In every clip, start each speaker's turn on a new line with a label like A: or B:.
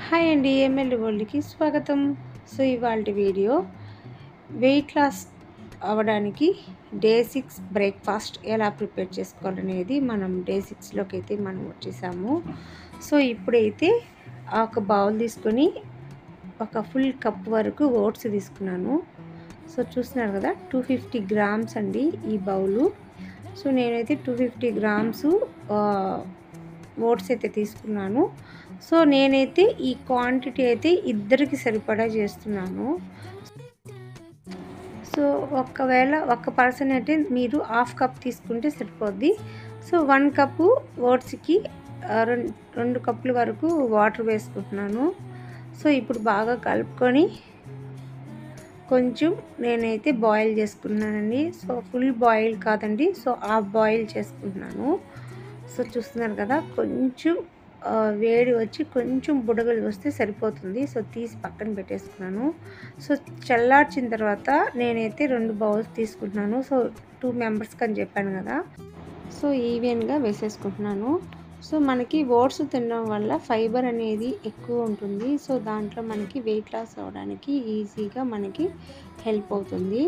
A: Hi అండి, ML వరల్డ్కి స్వాగతం. So ఇవాళ వీడియో వెయిట్ లాస్ అవ్వడానికి డే 6 బ్రేక్ఫాస్ట్ ఎలా ప్రిపేర్ చేసుకోవాలనేది మనం డే 6లోకి అయితే మనం వచ్చేసాము. సో ఇప్పుడైతే ఒక బౌల్ తీసుకొని ఒక ఫుల్ కప్ వరకు ఓట్స్ తీసుకున్నాను. సో చూస్తున్నారు కదా, 250 గ్రామ్స్ అండి ఈ బౌలు. సో నేనైతే 250 గ్రామ్స్ ఓట్స్ అయితే తీసుకున్నాను. సో నేనైతే ఈ క్వాంటిటీ అయితే ఇద్దరికి సరిపడా చేస్తున్నాను. సో ఒకవేళ ఒక పర్సన్ అయితే మీరు హాఫ్ కప్ తీసుకుంటే సరిపోద్ది. సో 1 కప్పు ఓట్స్కి 2 కప్పుల వరకు వాటర్ వేసుకుంటున్నాను. సో ఇప్పుడు బాగా కలుపుకొని కొంచెం నేనైతే బాయిల్ చేసుకున్నానండి. సో ఫుల్ బాయిల్ కాదండి, సో హాఫ్ బాయిల్ చేసుకుంటున్నాను. సో చూస్తున్నారు కదా, కొంచెం వేడి వచ్చి కొంచెం బుడగలు వస్తే సరిపోతుంది. సో తీసి పక్కన పెట్టేసుకున్నాను. సో చల్లార్చిన తర్వాత నేనైతే 2 బౌల్స్ తీసుకుంటున్నాను. సో 2 మెంబర్స్కి అని చెప్పాను కదా, సో ఈవెన్గా వేసేసుకుంటున్నాను. సో మనకి ఓట్స్ తినడం వల్ల ఫైబర్ అనేది ఎక్కువ ఉంటుంది. సో దాంట్లో మనకి వెయిట్ లాస్ అవ్వడానికి ఈజీగా మనకి హెల్ప్ అవుతుంది.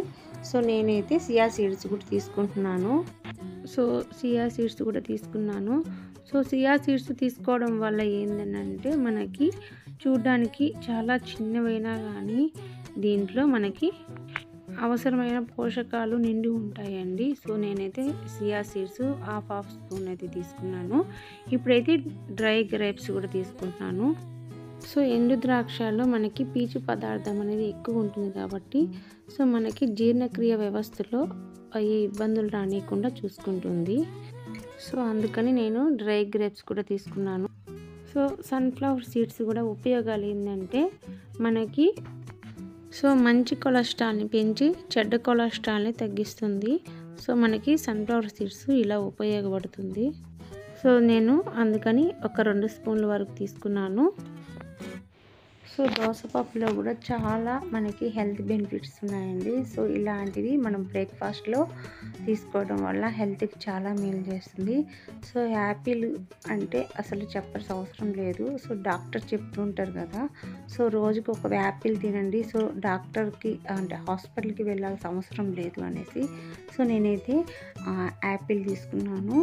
A: సో నేనైతే సియా సీడ్స్ కూడా తీసుకుంటున్నాను. సో సియా సీడ్స్ తీసుకోవడం వల్ల ఏంటంటే మనకి చూడడానికి చాలా చిన్నవైనా కానీ దీంట్లో మనకి అవసరమైన పోషకాలు నిండి ఉంటాయండి. సో నేనైతే సియా సీడ్స్ హాఫ్ స్పూన్ అయితే తీసుకున్నాను. ఇప్పుడైతే డ్రై గ్రేప్స్ కూడా తీసుకుంటున్నాను. సో ఎండు ద్రాక్షలో మనకి పీచు పదార్థం అనేది ఎక్కువ ఉంటుంది కాబట్టి సో మనకి జీర్ణక్రియ వ్యవస్థలో అయ్యే ఇబ్బందులు రానియకుండా చూసుకుంటుంది. సో అందుకని నేను డ్రై గ్రేప్స్ కూడా తీసుకున్నాను. సో సన్ఫ్లవర్ సీడ్స్ కూడా ఉపయోగాలు ఏంటంటే మనకి సో మంచి కొలెస్ట్రాల్ని పెంచి చెడ్డ కొలెస్ట్రాల్ని తగ్గిస్తుంది. సో మనకి సన్ఫ్లవర్ సీడ్స్ ఇలా ఉపయోగపడుతుంది. సో నేను అందుకని ఒక 2 స్పూన్ల వరకు తీసుకున్నాను. సో దోసపప్పులో కూడా చాలా మనకి హెల్త్ బెనిఫిట్స్ ఉన్నాయండి. సో ఇలాంటివి మనం బ్రేక్ఫాస్ట్లో తీసుకోవడం వల్ల హెల్త్కి చాలా మేలు చేస్తుంది. సో యాపిల్ అంటే అసలు చెప్పాల్సిన అవసరం లేదు. సో డాక్టర్ చెప్తూ ఉంటారు కదా, సో రోజుకి ఒక యాపిల్ తినండి, సో డాక్టర్కి అంటే హాస్పిటల్కి వెళ్ళాల్సిన అవసరం లేదు అనేసి. సో నేనైతే యాపిల్ తీసుకున్నాను.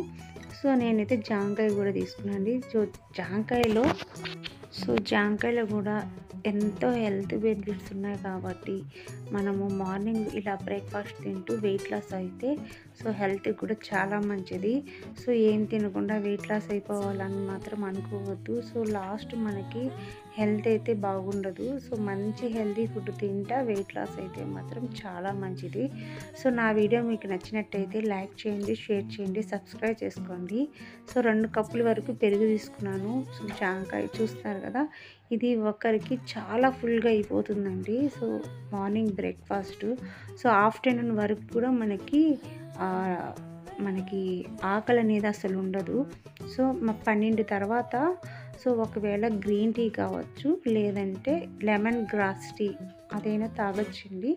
A: సో నేనైతే జాంకాయ కూడా తీసుకున్నాను. సో జాంకాయలో కూడా ఎంతో హెల్త్ బెనిఫిట్స్ ఉన్నాయి కాబట్టి మనము మార్నింగ్ ఇలా బ్రేక్ఫాస్ట్ తింటూ వెయిట్ లాస్ అయితే సో హెల్త్కి కూడా చాలా మంచిది. సో ఏం తినకుండా వెయిట్ లాస్ అయిపోవాలని మాత్రం అనుకోవద్దు. సో లాస్ట్ మనకి హెల్త్ అయితే బాగుండదు. సో మంచి హెల్తీ ఫుడ్ తింటా వెయిట్ లాస్ అయితే మాత్రం చాలా మంచిది. సో నా వీడియో మీకు నచ్చినట్టయితే లైక్ చేయండి, షేర్ చేయండి, సబ్స్క్రైబ్ చేసుకోండి. సో 2 కప్పుల వరకు పెరుగు తీసుకున్నాను. సో జాంకాయ చూస్తున్నారు కదా, ఇది ఒకరికి చాలా ఫుల్గా అయిపోతుందండి. So morning breakfast, so afternoon వరకు కూడా మనకి ఆకలి అనేది అసలు ఉండదు. సో 12 తర్వాత సో ఒకవేళ గ్రీన్ టీ కావచ్చు, లేదంటే లెమన్ గ్రాస్ టీ అదైనా తాగొచ్చండి.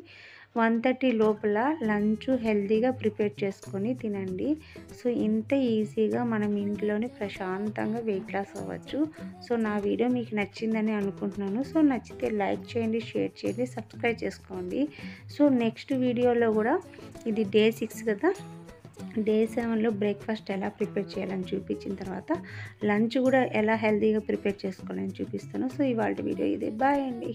A: 1:30 లోపల లంచ్ హెల్తీగా ప్రిపేర్ చేసుకొని తినండి. సో ఇంత ఈజీగా మనం ఇంట్లోనే ప్రశాంతంగా వెయిట్ లాస్ అవ్వచ్చు. సో నా వీడియో మీకు నచ్చిందని అనుకుంటున్నాను. సో నచ్చితే లైక్ చేయండి, షేర్ చేయండి, సబ్స్క్రైబ్ చేసుకోండి. సో నెక్స్ట్ వీడియోలో కూడా ఇది డే 6 కదా, డే 7లో బ్రేక్ఫాస్ట్ ఎలా ప్రిపేర్ చేయాలని చూపించిన తర్వాత లంచ్ కూడా ఎలా హెల్తీగా ప్రిపేర్ చేసుకోవాలని చూపిస్తాను. సో ఇవాళ వీడియో ఇదే. బాయ్ అండి.